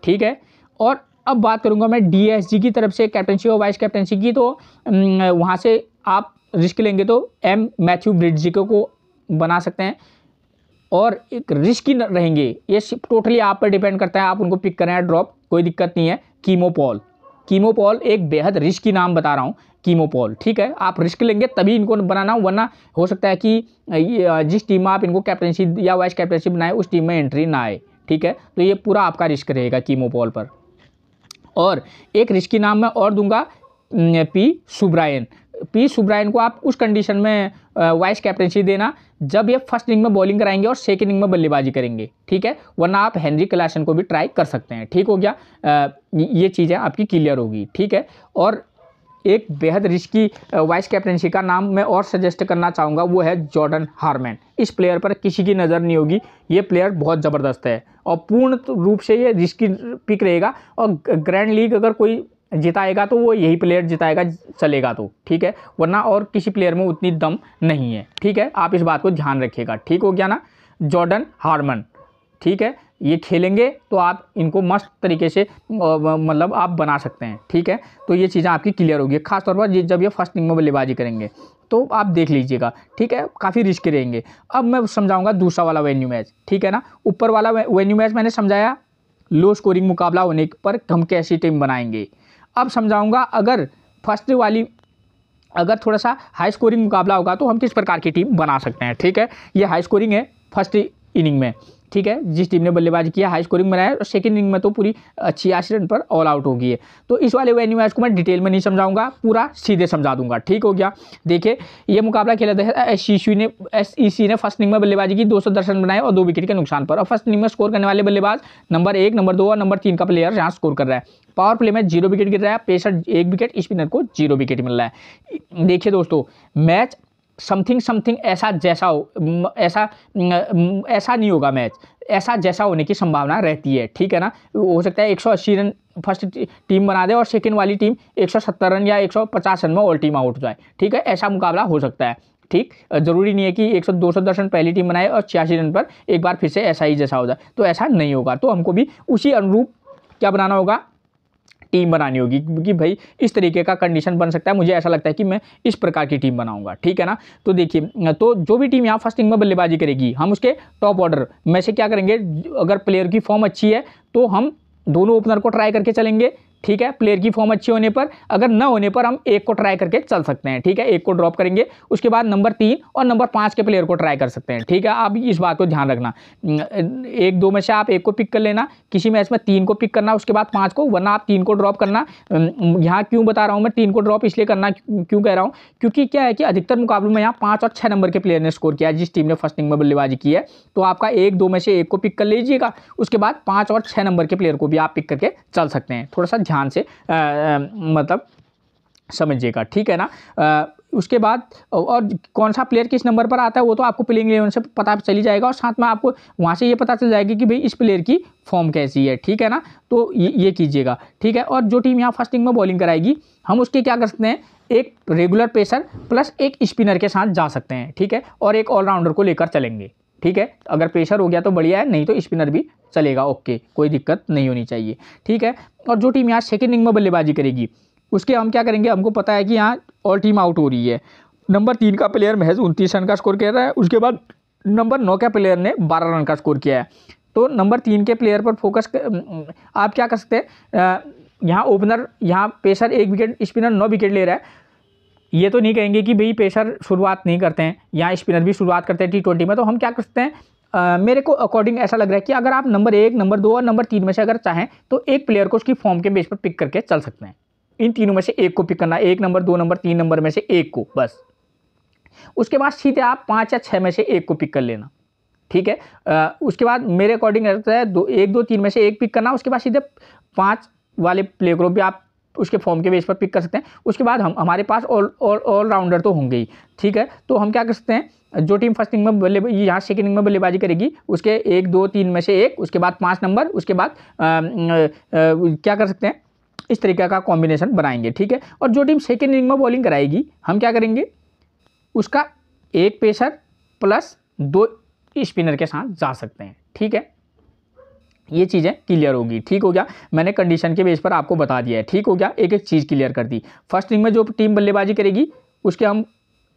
ठीक है। और अब बात करूंगा मैं DSG की तरफ से कैप्टनसी और वाइस कैप्टनसी की, तो वहाँ से आप रिस्क लेंगे तो मैथ्यू ब्रिड्जिको को बना सकते हैं और एक रिस्की रहेंगे, ये टोटली आप पर डिपेंड करता है, आप उनको पिक करें या ड्रॉप, कोई दिक्कत नहीं है। कीमो पॉल एक बेहद रिस्की नाम बता रहा हूँ, कीमो पॉल, ठीक है। आप रिस्क लेंगे तभी इनको बनाना, वरना हो सकता है कि जिस टीम में आप इनको कैप्टनसी या वाइस कैप्टनसी बनाए उस टीम में एंट्री ना आए, ठीक है। तो ये पूरा आपका रिस्क रहेगा कीमो पॉल पर। और एक रिस्की नाम मैं और दूंगा, पी सुब्रायन को आप उस कंडीशन में वाइस कैप्टनसी देना जब ये फर्स्ट इनिंग में बॉलिंग कराएंगे और सेकंड इनिंग में बल्लेबाजी करेंगे, ठीक है। वरना आप हेनरी क्लासन को भी ट्राई कर सकते हैं, ठीक हो गया। ये चीज़ें आपकी क्लियर होगी, ठीक है। और एक बेहद रिस्की वाइस कैप्टनसी का नाम मैं और सजेस्ट करना चाहूँगा, वो है जॉर्डन हारमैन। इस प्लेयर पर किसी की नज़र नहीं होगी, ये प्लेयर बहुत ज़बरदस्त है और पूर्ण रूप से ये रिस्की पिक रहेगा। और ग्रैंड लीग अगर कोई जिताएगा तो वो यही प्लेयर जिताएगा, चलेगा तो, ठीक है। वरना और किसी प्लेयर में उतनी दम नहीं है, ठीक है। आप इस बात को ध्यान रखिएगा, ठीक हो गया ना। जॉर्डन हारमन, ठीक है, ये खेलेंगे तो आप इनको मस्त तरीके से मतलब आप बना सकते हैं, ठीक है। तो ये चीज़ें आपकी क्लियर होगी, खासतौर पर जब ये फर्स्ट इनिंग में बल्लेबाजी करेंगे तो आप देख लीजिएगा, ठीक है। काफ़ी रिस्की रहेंगे। अब मैं समझाऊंगा दूसरा वाला वेन्यू मैच, ठीक है ना। ऊपर वाला वेन्यू मैच मैंने समझाया, लो स्कोरिंग मुकाबला होने पर हम कैसी टीम बनाएंगे। अब समझाऊंगा अगर फर्स्ट वाली अगर थोड़ा सा हाई स्कोरिंग मुकाबला होगा तो हम किस प्रकार की टीम बना सकते हैं, ठीक है। ये हाई स्कोरिंग है फर्स्ट इनिंग में, ठीक है। जिस टीम ने बल्लेबाजी किया हाई स्कोरिंग बनाया और सेकंड इनिंग में तो पूरी 86 रन पर ऑल आउट हो गई है। तो इस वाले वेन्यू मैच को मैं डिटेल में नहीं समझाऊंगा, पूरा सीधे समझा दूंगा, ठीक हो गया। देखिए ये मुकाबला खेला था SEC ने फर्स्ट इनिंग में बल्लेबाजी की, 210 रन बनाए और 2 विकेट के नुकसान पर। और फर्स्ट इनिंग में स्कोर करने वाले बल्लेबाज नंबर 1, नंबर 2 और नंबर 3 का प्लेयर यहाँ स्कोर कर रहा है। पावर प्ले में 0 विकेट गिर रहा है, पेसर 1 विकेट, स्पिनर को 0 विकेट मिल रहा है। देखिए दोस्तों, मैच समथिंग ऐसा जैसा हो, ऐसा नहीं होगा मैच, ऐसा जैसा होने की संभावना रहती है, ठीक है ना। हो सकता है 180 रन फर्स्ट टीम बना दे और सेकंड वाली टीम 170 रन या 150 रन में ऑल टीम आउट हो जाए, ठीक है। ऐसा मुकाबला हो सकता है, ठीक। जरूरी नहीं है कि 210 रन पहली टीम बनाए और 86 रन पर एक बार फिर से ऐसा ही जैसा हो जाए, तो ऐसा नहीं होगा। तो हमको भी उसी अनुरूप क्या बनाना होगा, टीम बनानी होगी, क्योंकि भाई इस तरीके का कंडीशन बन सकता है। मुझे ऐसा लगता है कि मैं इस प्रकार की टीम बनाऊंगा, ठीक है ना। तो देखिए, तो जो भी टीम यहाँ फर्स्ट इनिंग में बल्लेबाजी करेगी हम उसके टॉप ऑर्डर में से क्या करेंगे, अगर प्लेयर की फॉर्म अच्छी है तो हम दोनों ओपनर को ट्राई करके चलेंगे, ठीक है, प्लेयर की फॉर्म अच्छी होने पर, अगर न होने पर हम एक को ट्राई करके चल सकते हैं, ठीक है, एक को ड्रॉप करेंगे, उसके बाद नंबर 3 और नंबर 5 के प्लेयर को ट्राई कर सकते हैं, ठीक है। आप इस बात को ध्यान रखना, एक दो में से आप एक को पिक कर लेना, किसी मैच में 3 को पिक करना, उसके बाद 5 को, वरना आप 3 को ड्रॉप करना। यहाँ क्यों बता रहा हूँ मैं 3 को ड्रॉप इसलिए करना क्यों कह रहा हूँ, क्योंकि क्या है कि अधिकतर मुकाबलों में यहाँ 5 और 6 नंबर के प्लेयर ने स्कोर किया है, जिस टीम ने फर्स्ट इनिंग में बल्लेबाजी की है। तो आपका एक दो में से एक को पिक कर लीजिएगा, उसके बाद 5 और 6 नंबर के प्लेयर को भी आप पिक करके चल सकते हैं। थोड़ा सा ध्यान से मतलब समझिएगा, ठीक है ना। उसके बाद और कौन सा प्लेयर किस नंबर पर आता है वो तो आपको प्लेइंग 11 से पता चली जाएगा, और साथ में आपको वहाँ से ये पता चल जाएगा कि भाई इस प्लेयर की फॉर्म कैसी है, ठीक है ना। तो ये कीजिएगा, ठीक है। और जो टीम यहाँ फर्स्ट इनिंग में बॉलिंग कराएगी, हम उसके क्या कर सकते हैं, एक रेगुलर पेसर प्लस एक स्पिनर के साथ जा सकते हैं, ठीक है, और एक ऑलराउंडर को लेकर चलेंगे, ठीक है। अगर पेसर हो गया तो बढ़िया है, नहीं तो स्पिनर भी चलेगा, ओके, कोई दिक्कत नहीं होनी चाहिए, ठीक है। और जो टीम यहाँ सेकेंड इनिंग में बल्लेबाजी करेगी, उसके हम क्या करेंगे, हमको पता है कि यहाँ ऑल टीम आउट हो रही है, नंबर 3 का प्लेयर महज 29 रन का स्कोर कर रहा है, उसके बाद नंबर 9 का प्लेयर ने 12 रन का स्कोर किया है। तो नंबर 3 के प्लेयर पर फोकस आप क्या कर सकते हैं, यहाँ ओपनर, यहाँ पेसर 1 विकेट, स्पिनर 9 विकेट ले रहा है। ये तो नहीं कहेंगे कि भाई पेसर शुरुआत नहीं करते हैं, यहाँ स्पिनर भी शुरुआत करते हैं T20 में। तो हम क्या कर सकते हैं, मेरे को अकॉर्डिंग ऐसा लग रहा है कि अगर आप नंबर 1, नंबर 2 और नंबर 3 में से अगर चाहें तो एक प्लेयर को उसकी फॉर्म के बेस पर पिक करके चल सकते हैं। इन तीनों में से एक को पिक करना, 1 नंबर, 2 नंबर, 3 नंबर में से एक को बस। उसके बाद सीधे आप 5 या 6 में से एक को पिक कर लेना, ठीक है। उसके बाद मेरे अकॉर्डिंग लगता है 1, 2, 3 में से एक पिक करना, उसके बाद सीधे 5 वाले प्लेयर को भी आप उसके फॉर्म के बेस पर पिक कर सकते हैं। उसके बाद हमारे पास ऑलराउंडर तो होंगे ही, ठीक है। तो हम क्या कर सकते हैं, जो टीम फर्स्ट इनिंग में यहाँ सेकंड इनिंग में बल्लेबाजी करेगी, उसके 1, 2, 3 में से एक, उसके बाद 5 नंबर, उसके बाद क्या कर सकते हैं, इस तरीके का कॉम्बिनेशन बनाएंगे, ठीक है। और जो टीम सेकेंड इनिंग में बॉलिंग कराएगी, हम क्या करेंगे, उसका एक पेसर प्लस 2 स्पिनर के साथ जा सकते हैं, ठीक है। ये चीज़ें क्लियर होगी, ठीक हो गया। मैंने कंडीशन के बेस पर आपको बता दिया है, ठीक हो गया, एक एक चीज़ क्लियर कर दी। फर्स्ट इनिंग में जो टीम बल्लेबाजी करेगी उसके हम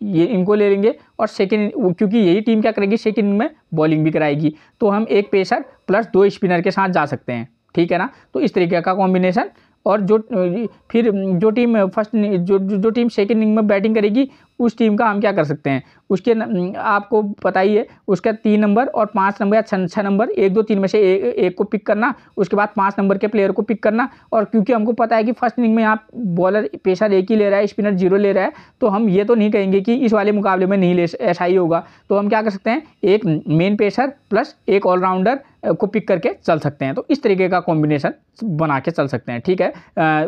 ये इनको ले लेंगे, और सेकेंड, क्योंकि यही टीम क्या करेगी, सेकेंड इनिंग में बॉलिंग भी कराएगी, तो हम एक पेसर प्लस 2 स्पिनर के साथ जा सकते हैं, ठीक है ना। तो इस तरीके का कॉम्बिनेशन। और फिर जो टीम फर्स्ट जो टीम सेकेंड इनिंग में बैटिंग करेगी, उस टीम का हम क्या कर सकते हैं, उसके आपको पता ही है, उसका 3 नंबर और 5 नंबर या 6 नंबर, 1, 2, 3 में से एक को पिक करना, उसके बाद 5 नंबर के प्लेयर को पिक करना। और क्योंकि हमको पता है कि फर्स्ट इनिंग में यहाँ बॉलर पेसर 1 ही ले रहा है, स्पिनर 0 ले रहा है, तो हम ये तो नहीं कहेंगे कि इस वाले मुकाबले में नहीं ले, ऐसा ही होगा। तो हम क्या कर सकते हैं, एक मेन पेसर प्लस एक ऑलराउंडर को पिक करके चल सकते हैं। तो इस तरीके का कॉम्बिनेशन बना के चल सकते हैं, ठीक है।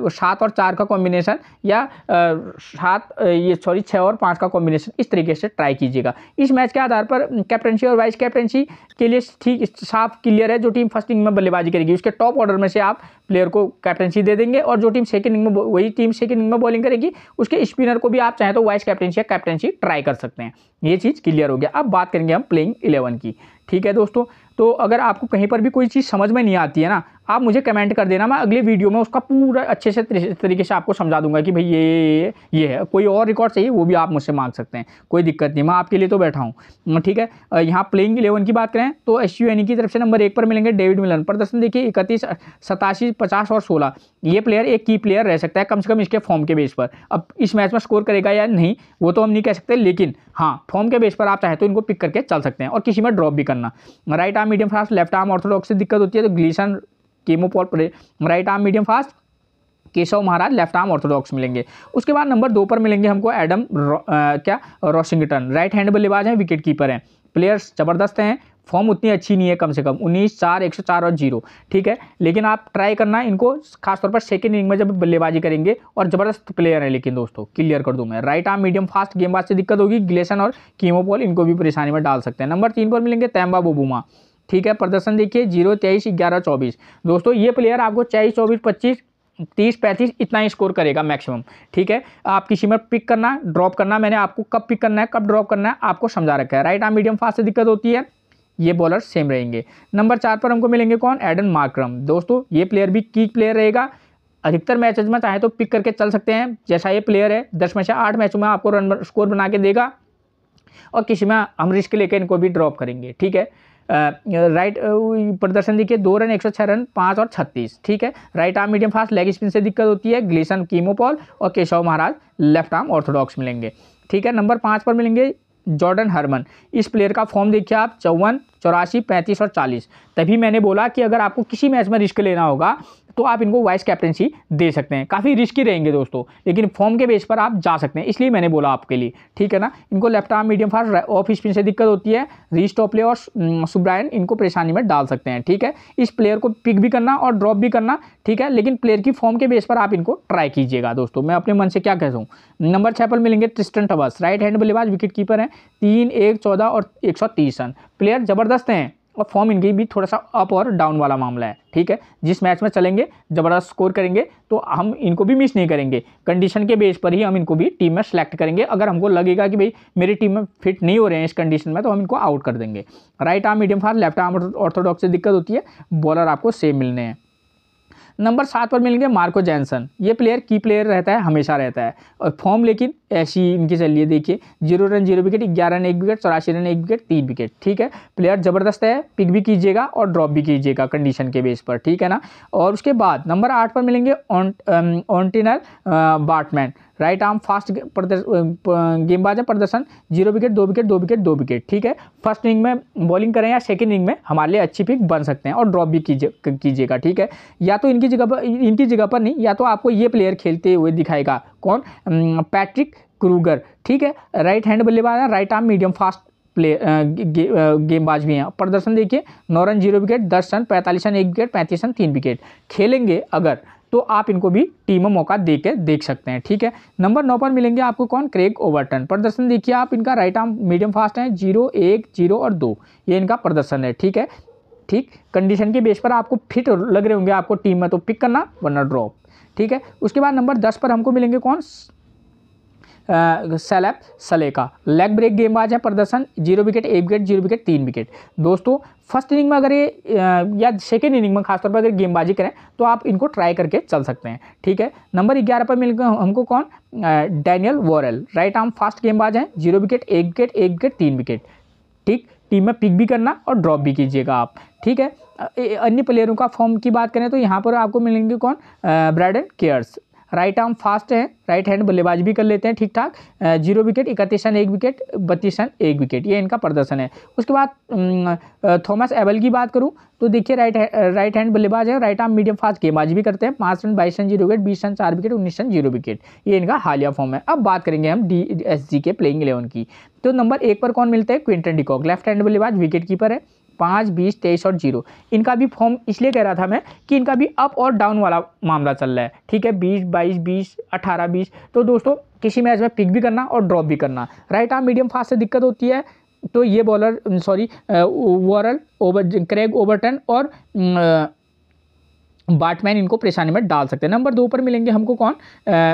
7 और 4 का कॉम्बिनेशन, या 6 और 5 का कॉम्बिनेशन, इस तरीके से ट्राई कीजिएगा। इस मैच के आधार पर कैप्टनसी और वाइस कैप्टनसी के लिए ठीक साफ क्लियर है। जो टीम फर्स्ट इनिंग में बल्लेबाजी करेगी, उसके टॉप ऑर्डर में से आप प्लेयर को कैप्टनसी दे देंगे, और जो टीम सेकंड इनिंग में, वही टीम सेकंड इनिंग में बॉलिंग करेगी, उसके स्पिनर को भी आप चाहें तो वाइस कैप्टनसी या कैप्टनसी ट्राई कर सकते हैं। ये चीज़ क्लियर हो गया। अब बात करेंगे हम प्लेइंग 11 की, ठीक है दोस्तों। तो अगर आपको कहीं पर भी कोई चीज़ समझ में नहीं आती है ना, आप मुझे कमेंट कर देना, मैं अगले वीडियो में उसका पूरा अच्छे से तरीके से आपको समझा दूंगा कि भाई ये है। कोई और रिकॉर्ड चाहिए वो भी आप मुझसे मांग सकते हैं, कोई दिक्कत नहीं, मैं आपके लिए तो बैठा हूँ, ठीक है। यहाँ प्लेइंग 11 की बात करें तो SUNE की तरफ से नंबर 1 पर मिलेंगे डेविड मिलन। प्रदर्शन देखिए 31, 87, 50 और 16। ये प्लेयर एक की प्लेयर रह सकता है कम से कम इसके फॉर्म के बेस पर। अब इस मैच में स्कोर करेगा या नहीं वो तो हम नहीं कह सकते, लेकिन हाँ फॉर्म के बेस पर आप चाहे तो इनको पिक करके चल सकते हैं, और किसी में ड्रॉप भी करना। Right arm medium fast, left arm orthodox से दिक्कत होती है तो Gleeson, Keemo Paul, right arm medium fast, Keshav Maharaj left arm orthodox मिलेंगे। उसके बाद नंबर 2 पर मिलेंगे हमको एडम रॉशिंगटन, राइट हैंड बल्लेबाज हैं, विकेट कीपर हैं। प्लेयर्स ज़बरदस्त हैं, फॉर्म उतनी अच्छी नहीं है, कम से कम 19, 4, 104 और 0, ठीक है। लेकिन आप ट्राई करना इनको, खासतौर पर सेकेंड इनिंग में जब बल्लेबाजी करेंगे, और ज़बरदस्त प्लेयर है। लेकिन दोस्तों क्लियर कर दूं मैं, राइट आर्म मीडियम फास्ट, गेंदबाज से दिक्कत होगी, ग्लेसन और कीमोपॉल इनको भी परेशानी में डाल सकते हैं। नंबर 3 पर मिलेंगे तैम्बा बोबूमा, ठीक है। प्रदर्शन देखिए 0, 23, 11, 24। दोस्तों ये प्लेयर आपको 24, 24, 25, 30, 35 इतना ही स्कोर करेगा मैक्सिमम, ठीक है। आप किसी में पिक करना, ड्रॉप करना, मैंने आपको कब पिक करना है, कब ड्रॉप करना है आपको समझा रखा है। राइट आर्म मीडियम फास्ट से दिक्कत होती है, ये बॉलर सेम रहेंगे। नंबर 4 पर हमको मिलेंगे कौन, एडन मार्करम। दोस्तों ये प्लेयर भी की प्लेयर रहेगा, अधिकतर मैचेज में चाहे तो पिक करके चल सकते हैं। जैसा ये प्लेयर है 10 में से 8 मैचों में आपको रन स्कोर बना के देगा, और किसी में हम रिस्क लेकर इनको भी ड्रॉप करेंगे, ठीक है। राइट प्रदर्शन देखिए 2 रन 106 रन 5 और 36, ठीक है। Right arm medium fast leg spin से दिक्कत होती है, ग्लेसन कीमोपॉल और Keshav Maharaj left arm orthodox मिलेंगे, ठीक है। नंबर 5 पर मिलेंगे जॉर्डन हरमन। इस प्लेयर का फॉर्म देखिए आप 54, 84, 35 और 40। तभी मैंने बोला कि अगर आपको किसी मैच में रिस्क लेना होगा तो आप इनको वाइस कैप्टनसी दे सकते हैं। काफ़ी रिस्की रहेंगे दोस्तों, लेकिन फॉर्म के बेस पर आप जा सकते हैं, इसलिए मैंने बोला आपके लिए, ठीक है ना। इनको left arm medium fast off spin से दिक्कत होती है, रीस टॉपले और सुब्रायन इनको परेशानी में डाल सकते हैं, ठीक है। इस प्लेयर को पिक भी करना और ड्रॉप भी करना, ठीक है, लेकिन प्लेयर की फॉर्म के बेस पर आप इनको ट्राई कीजिएगा दोस्तों, मैं अपने मन से क्या कहता हूँ। नंबर 6 पर मिलेंगे ट्रिस्टन टॉमस, राइट हैंड बल्लेबाज, विकेट कीपर हैं, 3, 1, 14 और 130 रन। प्लेयर जबरदस्त हैं और फॉर्म इनकी भी थोड़ा सा अप और डाउन वाला मामला है, ठीक है। जिस मैच में चलेंगे जबरदस्त स्कोर करेंगे तो हम इनको भी मिस नहीं करेंगे, कंडीशन के बेस पर ही हम इनको भी टीम में सेलेक्ट करेंगे। अगर हमको लगेगा कि भाई मेरी टीम में फिट नहीं हो रहे हैं इस कंडीशन में तो हम इनको आउट कर देंगे। Right arm medium fast, left arm orthodox से दिक्कत होती है, बॉलर आपको सेम मिलने हैं। नंबर 7 पर मिलेंगे मार्को जैनसन। ये प्लेयर की प्लेयर रहता है, हमेशा रहता है, और फॉर्म लेकिन ऐसी इनकी चलिए देखिए, 0 run 0 wicket, 11 run 1 wicket, 84 run 1 wicket, 3 wicket, ठीक है। प्लेयर जबरदस्त है, पिक भी कीजिएगा और ड्रॉप भी कीजिएगा कंडीशन के बेस पर, ठीक है ना। और उसके बाद नंबर 8 पर मिलेंगे ऑन्टिनर बार्टमैन, राइट आर्म फास्ट गेंदबाज है, प्रदर्शन 0 विकेट, 2 विकेट, 2 विकेट, 2 विकेट, ठीक है। फर्स्ट इनिंग में बॉलिंग करें या सेकंड इनिंग में हमारे लिए अच्छी पिक बन सकते हैं और ड्रॉप भी कीजिएगा, ठीक है। या तो इनकी जगह पर नहीं, या तो आपको ये प्लेयर खेलते हुए दिखाएगा, कौन, पैट्रिक क्रूगर, ठीक है। राइट हैंड बल्लेबाज है, right arm medium fast play गेंदबाज भी हैं। प्रदर्शन देखिए 9 run 0 wicket, 10 run, 45 run 1 wicket, 35 run 3 wicket. खेलेंगे अगर तो आप इनको भी टीम में मौका दे के देख सकते हैं, ठीक है। नंबर 9 पर मिलेंगे आपको कौन, क्रेग ओवरटन। प्रदर्शन देखिए आप, इनका राइट आर्म मीडियम फास्ट है, 0, 1, 0 और 2, ये इनका प्रदर्शन है, ठीक है। ठीक, कंडीशन के बेस पर आपको फिट लग रहे होंगे आपको टीम में तो पिक करना, वरना ड्रॉप, ठीक है। उसके बाद नंबर 10 पर हमको मिलेंगे कौन, सैलैब सलेका, लेग ब्रेक गेंदबाज है, प्रदर्शन 0 विकेट, 1 विकेट, 0 विकेट, 3 विकेट। दोस्तों फर्स्ट इनिंग में अगर ये या सेकेंड इनिंग में खासतौर पर अगर गेंदबाजी करें तो आप इनको ट्राई करके चल सकते हैं, ठीक है। नंबर 11 पर मिलेगा हमको कौन, Daniel Worrall, right arm fast गेंदबाज है, 0 विकेट, 1 विकेट, 1 विकेट, 3 विकेट, ठीक। टीम में पिक भी करना और ड्रॉप भी कीजिएगा आप, ठीक है। अन्य प्लेयरों का फॉर्म की बात करें तो यहाँ पर आपको मिलेंगे कौन, Brydon Carse, right arm fast है, राइट हैंड बल्लेबाजी भी कर लेते हैं ठीक ठाक, 0 विकेट, 31 रन 1 विकेट, 32 रन 1 विकेट, ये इनका प्रदर्शन है। उसके बाद थॉमस एबल की बात करूं तो देखिए राइट हैंड बल्लेबाज है, राइट आर्म मीडियम फास्ट गेंदबाजी भी करते हैं, 5 run 22 run 0 wicket, 20 run 4 wicket, 19 run 0 wicket, ये इनका हालिया फॉर्म है। अब बात करेंगे हम DSG के प्लेइंग 11 की। तो नंबर 1 पर कौन मिलता है, क्विंटन डिकॉक, लेफ्ट हैंड बल्लेबाज, विकेट कीपर है, 5, 20, 23 और 0। इनका भी फॉर्म इसलिए कह रहा था मैं कि इनका भी अप और डाउन वाला मामला चल रहा है, ठीक है। 20, 22, 20, 18, 20। तो दोस्तों किसी मैच में पिक भी करना और ड्रॉप भी करना। राइट आर्म मीडियम फास्ट से दिक्कत होती है तो ये बॉलर वॉरेल क्रेग ओवरटन और बार्टमैन इनको परेशानी में डाल सकते हैं। नंबर 2 पर मिलेंगे हमको कौन,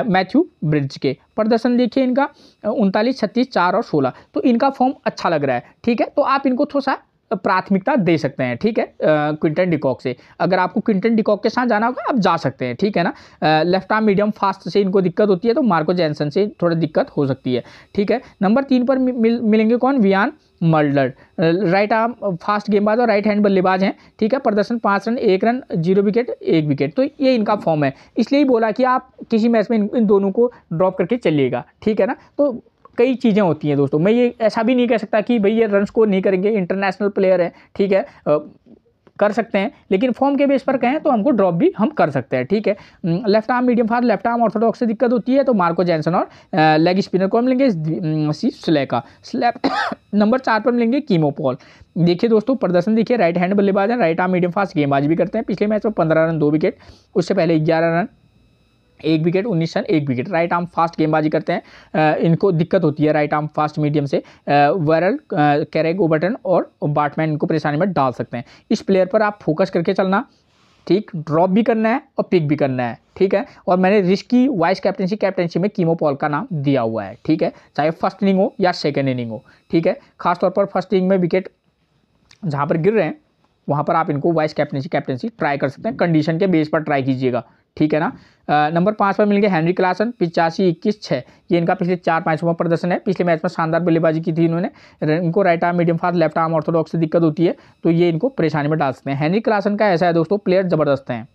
मैथ्यू ब्रिड्ज के। प्रदर्शन देखिए इनका 39, 36, 4 और 16। तो इनका फॉर्म अच्छा लग रहा है, ठीक है। तो आप इनको थोड़ा सा प्राथमिकता दे सकते हैं, ठीक है। क्विंटन डिकॉक से अगर आपको क्विंटन डिकॉक के साथ जाना होगा आप जा सकते हैं, ठीक है ना। लेफ्ट आर्म मीडियम फास्ट से इनको दिक्कत होती है तो मार्को जैनसन से थोड़ी दिक्कत हो सकती है, ठीक है। नंबर 3 पर मिलेंगे कौन, Wiaan Mulder, right arm fast गेंदबाज और राइट हैंड बल्लेबाज हैं, ठीक है। प्रदर्शन 5 रन 1 रन 0 विकेट 1 विकेट। तो ये इनका फॉर्म है, इसलिए बोला कि आप किसी मैच में इन दोनों को ड्रॉप करके चलिएगा, ठीक है ना। तो कई चीज़ें होती हैं दोस्तों, मैं ये ऐसा भी नहीं कह सकता कि भाई ये रन स्कोर नहीं करेंगे, इंटरनेशनल प्लेयर है, ठीक है, कर सकते हैं, लेकिन फॉर्म के बेस पर कहें तो हमको ड्रॉप भी हम कर सकते हैं, ठीक है। Left arm medium fast, left arm orthodox से दिक्कत होती है तो मार्को जैनसन और लेग स्पिनर को मिलेंगे सलेका। नंबर 4 पर मिलेंगे कीमोपॉल। देखिए दोस्तों प्रदर्शन देखिए, राइट हैंड बल्लेबाज है, राइट आर्म मीडियम फास्ट गेंदबाजी भी करते हैं। पिछले मैच में 15 रन 2 विकेट, उससे पहले 11 run 1 wicket, 19 run 1 wicket. Right arm fast गेंदबाजी करते हैं, इनको दिक्कत होती है राइट आर्म फास्ट मीडियम से। वॉरेल, क्रेग ओवरटन और बार्टमैन इनको परेशानी में डाल सकते हैं। इस प्लेयर पर आप फोकस करके चलना, ठीक। ड्रॉप भी करना है और पिक भी करना है, ठीक है। और मैंने रिस्की वाइस कैप्टनसी में कीमोपॉल का नाम दिया हुआ है, ठीक है, चाहे फर्स्ट इनिंग हो या सेकेंड इनिंग हो, ठीक है। खासतौर पर फर्स्ट इनिंग में विकेट जहाँ पर गिर रहे हैं वहाँ पर आप इनको वाइस कैप्टनसी ट्राई कर सकते हैं, कंडीशन के बेस पर ट्राई कीजिएगा, ठीक है ना। नंबर 5 पर मिलेंगे हेनरी क्लासन 85-21-6। ये इनका पिछले 4 मैचों में प्रदर्शन है। पिछले मैच में शानदार बल्लेबाजी की थी इन्होंने। इनको right arm medium fast left arm orthodox से दिक्कत होती है, तो ये इनको परेशानी में डाल सकते हैं। हेनरी क्लासन का ऐसा है दोस्तों, प्लेयर ज़बरदस्त हैं।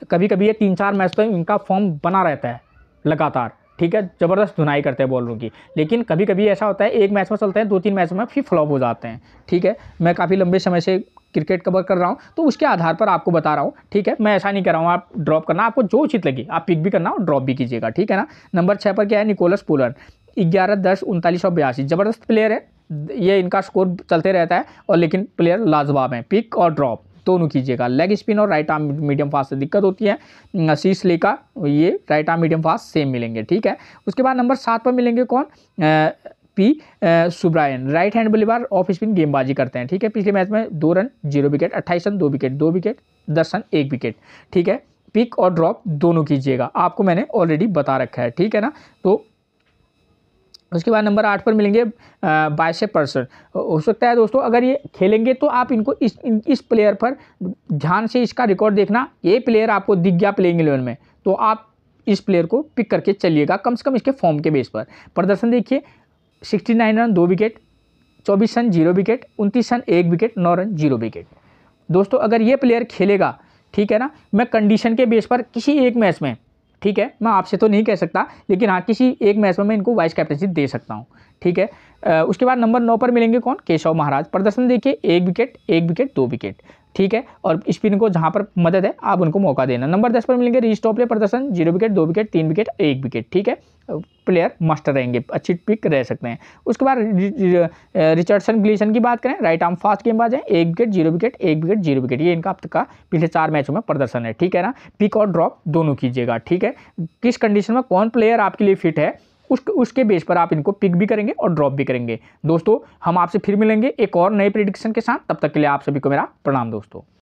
कभी कभी ये 3-4 मैच तक इनका फॉर्म बना रहता है लगातार, ठीक है, ज़बरदस्त धुनाई करते हैं बॉलरों की। लेकिन कभी कभी ऐसा होता है एक मैच में चलते हैं, 2-3 मैचों में फिर फ्लॉप हो जाते हैं, ठीक है। मैं काफ़ी लंबे समय से क्रिकेट कवर कर रहा हूँ, तो उसके आधार पर आपको बता रहा हूँ, ठीक है। मैं ऐसा नहीं कर रहा हूँ आप ड्रॉप करना, आपको जो उचित लगे आप पिक भी करना और ड्रॉप भी कीजिएगा, ठीक है ना। नंबर 6 पर क्या है, निकोलस पूलन 11-10, 39 और 82। ज़बरदस्त प्लेयर है ये, इनका स्कोर चलते रहता है और लेकिन प्लेयर लाजवाब हैं। पिक और ड्रॉप दोनों कीजिएगा। लेग स्पिन और राइट आर्म मीडियम फास्ट से दिक्कत होती है। शीश लेका ये right arm medium fast same मिलेंगे, ठीक है। उसके बाद नंबर 7 पर मिलेंगे कौन, पी सुब्रायन, राइट हैंड बल्लेबाज, ऑफ स्पिन गेंदबाजी करते हैं, ठीक है। पिछले मैच में 2 run 0 wicket, 28 run 2 wicket, 2 wicket 10 run 1 wicket, ठीक है। पिक और ड्रॉप दोनों कीजिएगा, आपको मैंने ऑलरेडी बता रखा है, ठीक है ना। तो उसके बाद नंबर 8 पर मिलेंगे 22%। हो सकता है दोस्तों अगर ये खेलेंगे तो आप इनको इस प्लेयर पर ध्यान से इसका रिकॉर्ड देखना, ये प्लेयर आपको दिख गया प्लेइंग 11 में तो आप इस प्लेयर को पिक करके चलिएगा, कम से कम इसके फॉर्म के बेस पर। प्रदर्शन देखिए, 69 run 2 wicket, 24 run 0 wicket, 29 run 1 wicket, 9 run 0 wicket. दोस्तों अगर ये प्लेयर खेलेगा, ठीक है ना, मैं कंडीशन के बेस पर किसी एक मैच में, ठीक है, मैं आपसे तो नहीं कह सकता, लेकिन हाँ किसी एक मैच में मैं इनको वाइस कैप्टनसी दे सकता हूँ, ठीक है। उसके बाद नंबर 9 पर मिलेंगे कौन, केशव महाराज। प्रदर्शन देखिए, 1 विकेट 1 विकेट 2 विकेट, ठीक है। और स्पिन को जहाँ पर मदद है आप उनको मौका देना। नंबर 10 पर मिलेंगे रीच टॉपले। प्रदर्शन 0 विकेट 2 विकेट 3 विकेट 1 विकेट, ठीक है। प्लेयर मस्ट रहेंगे, अच्छी पिक रह सकते हैं। उसके बाद रिचर्डसन ग्लीसन की बात करें, राइट आर्म फास्ट गेंदबाज है, 1 विकेट 0 विकेट 1 विकेट 0 विकेट, ये इनका अब तक का पिछले 4 मैचों में प्रदर्शन है, ठीक है ना। पिक और ड्रॉप दोनों कीजिएगा, ठीक है। किस कंडीशन में कौन प्लेयर आपके लिए फिट है उसके बेस पर आप इनको पिक भी करेंगे और ड्रॉप भी करेंगे। दोस्तों हम आपसे फिर मिलेंगे एक और नए प्रेडिक्शन के साथ, तब तक के लिए आप सभी को मेरा प्रणाम दोस्तों।